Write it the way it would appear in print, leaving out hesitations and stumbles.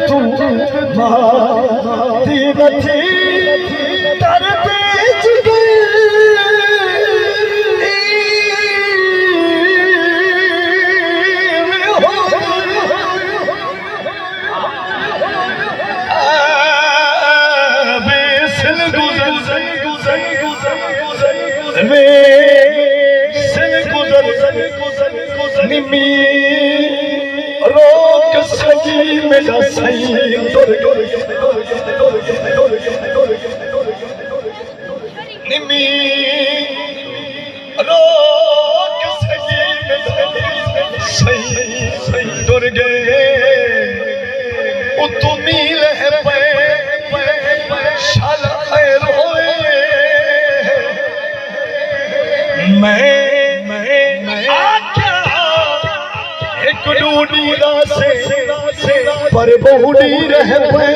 तू माती नथी तर बेच गई निमी रोक सकी मेरा सही निमी रोक सकी मेरा सही दुर गए ओ तुम्ही लहर पे शाला खैर होए मैं डूडी से पर बहुड़ी रह पे